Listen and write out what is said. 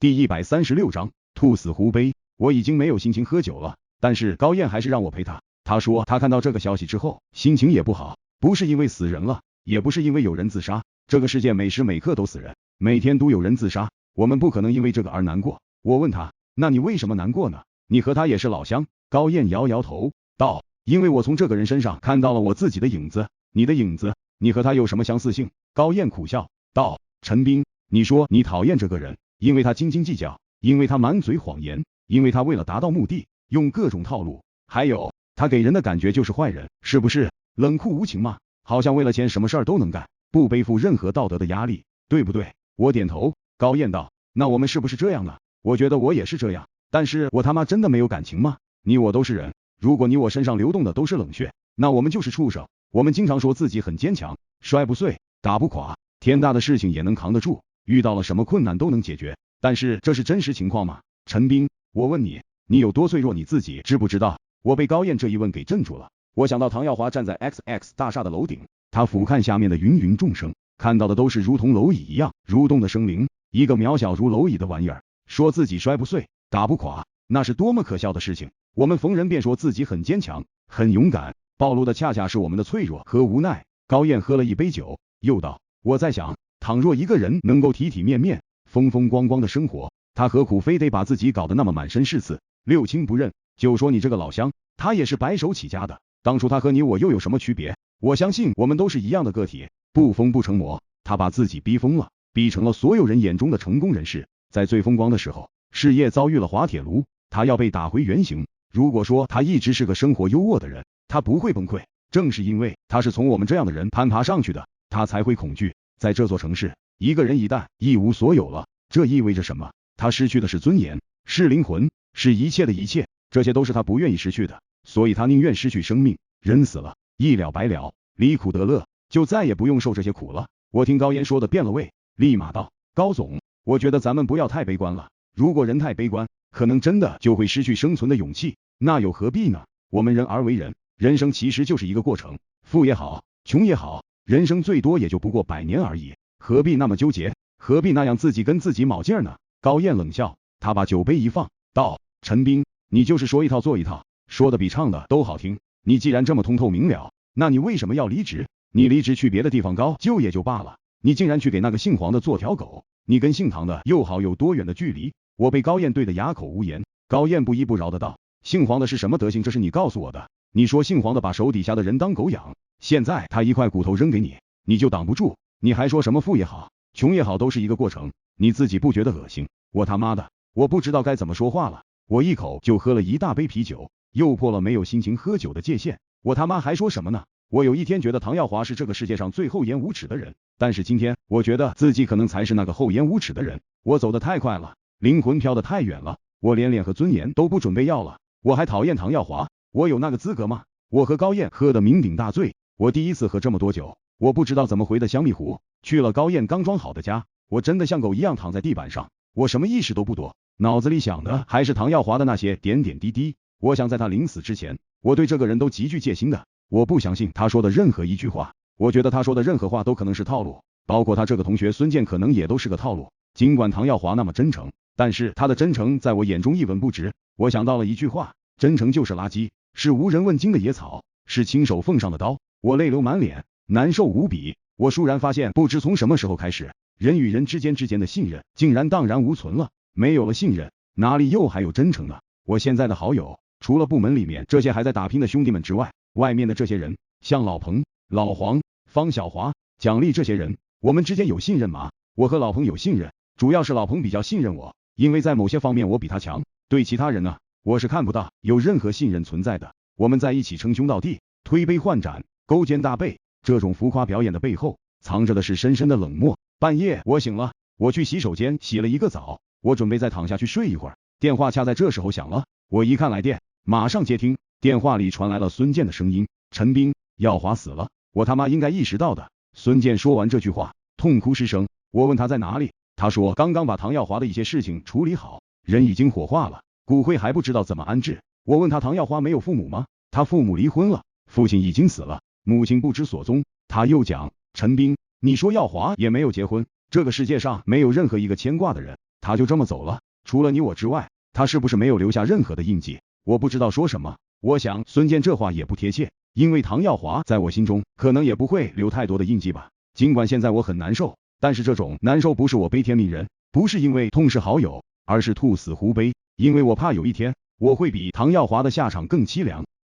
第136章，兔死狐悲。我已经没有心情喝酒了，但是高燕还是让我陪她。她说她看到这个消息之后，心情也不好，不是因为死人了，也不是因为有人自杀，这个世界每时每刻都死人，每天都有人自杀，我们不可能因为这个而难过。我问她，那你为什么难过呢？你和他也是老乡。高燕摇摇头，道，因为我从这个人身上看到了我自己的影子。你的影子？你和他有什么相似性？高燕苦笑道，陈斌，你说你讨厌这个人，因为他斤斤计较，因为他满嘴谎言，因为他为了达到目的，用各种套路，还有他给人的感觉就是坏人，是不是？冷酷无情吗？好像为了钱什么事儿都能干，不背负任何道德的压力，对不对？我点头。高燕道，那我们是不是这样呢？我觉得我也是这样，但是我他妈真的没有感情吗？你我都是人，如果你我身上流动的都是冷血，那我们就是畜生。我们经常说自己很坚强，摔不碎，打不垮，天大的事情也能扛得住，遇到了什么困难都能解决，但是这是真实情况吗？陈斌，我问你，你有多脆弱你自己知不知道？我被高燕这一问给镇住了。我想到唐耀华站在 XX 大厦的楼顶，他俯瞰下面的芸芸众生，看到的都是如同蝼蚁一样蠕动的生灵，一个渺小如蝼蚁的玩意儿，说自己摔不碎，打不垮，那是多么可笑的事情。我们逢人便说自己很坚强，很勇敢，暴露的恰恰是我们的脆弱和无奈。高燕喝了一杯酒，又道，我在想，倘若一个人能够体体面面、风风光光的生活，他何苦非得把自己搞得那么满身是刺，六亲不认？就说你这个老乡，他也是白手起家的，当初他和你我又有什么区别？我相信我们都是一样的个体，不疯不成魔。他把自己逼疯了，逼成了所有人眼中的成功人士，在最风光的时候，事业遭遇了滑铁卢，他要被打回原形。如果说他一直是个生活优渥的人，他不会崩溃，正是因为他是从我们这样的人攀爬上去的，他才会恐惧。在这座城市，一个人一旦一无所有了，这意味着什么？他失去的是尊严，是灵魂，是一切的一切，这些都是他不愿意失去的，所以他宁愿失去生命，人死了，一了百了，离苦得乐，就再也不用受这些苦了。我听高燕说的变了味，立马道，高总，我觉得咱们不要太悲观了，如果人太悲观，可能真的就会失去生存的勇气，那又何必呢？我们人而为人，人生其实就是一个过程，富也好，穷也好，人生最多也就不过100年而已，何必那么纠结？何必那样自己跟自己卯劲呢？高燕冷笑，他把酒杯一放，道，陈斌，你就是说一套做一套，说的比唱的都好听。你既然这么通透明了，那你为什么要离职？你离职去别的地方高就也就罢了，你竟然去给那个姓黄的做条狗，你跟姓唐的又好有多远的距离？我被高燕对得哑口无言。高燕不依不饶的道，姓黄的是什么德行？这是你告诉我的。你说姓黄的把手底下的人当狗养，现在他一块骨头扔给你，你就挡不住，你还说什么富也好，穷也好，都是一个过程，你自己不觉得恶心？我他妈的，我不知道该怎么说话了。我一口就喝了一大杯啤酒，又破了没有心情喝酒的界限。我他妈还说什么呢？我有一天觉得唐耀华是这个世界上最厚颜无耻的人，但是今天我觉得自己可能才是那个厚颜无耻的人。我走得太快了，灵魂飘得太远了，我连脸和尊严都不准备要了。我还讨厌唐耀华，我有那个资格吗？我和高燕喝得酩酊大醉，我第一次喝这么多酒，我不知道怎么回的香蜜湖。去了高燕刚装好的家，我真的像狗一样躺在地板上，我什么意识都不多，脑子里想的还是唐耀华的那些点点滴滴。我想在他临死之前，我对这个人都极具戒心的，我不相信他说的任何一句话，我觉得他说的任何话都可能是套路，包括他这个同学孙健可能也都是个套路。尽管唐耀华那么真诚，但是他的真诚在我眼中一文不值。我想到了一句话，真诚就是垃圾，是无人问津的野草，是亲手奉上的刀。我泪流满脸，难受无比。我倏然发现，不知从什么时候开始，人与人之间的信任竟然荡然无存了。没有了信任，哪里又还有真诚呢？我现在的好友，除了部门里面这些还在打拼的兄弟们之外，外面的这些人，像老彭、老黄、方小华、蒋丽这些人，我们之间有信任吗？我和老彭有信任，主要是老彭比较信任我，因为在某些方面我比他强。对其他人呢，我是看不到有任何信任存在的。我们在一起称兄道弟，推杯换盏，勾肩搭背，这种浮夸表演的背后，藏着的是深深的冷漠。半夜我醒了，我去洗手间洗了一个澡，我准备再躺下去睡一会儿，电话恰在这时候响了。我一看来电，马上接听，电话里传来了孙健的声音，陈斌，耀华死了。我他妈应该意识到的。孙健说完这句话，痛哭失声。我问他在哪里，他说刚刚把唐耀华的一些事情处理好，人已经火化了，骨灰还不知道怎么安置。我问他唐耀华没有父母吗？他父母离婚了，父亲已经死了，母亲不知所踪。他又讲，陈斌，你说耀华也没有结婚，这个世界上没有任何一个牵挂的人，他就这么走了，除了你我之外，他是不是没有留下任何的印记？我不知道说什么。我想孙健这话也不贴切，因为唐耀华在我心中可能也不会留太多的印记吧。尽管现在我很难受，但是这种难受不是我悲天悯人，不是因为痛失好友，而是兔死狐悲，因为我怕有一天我会比唐耀华的下场更凄凉。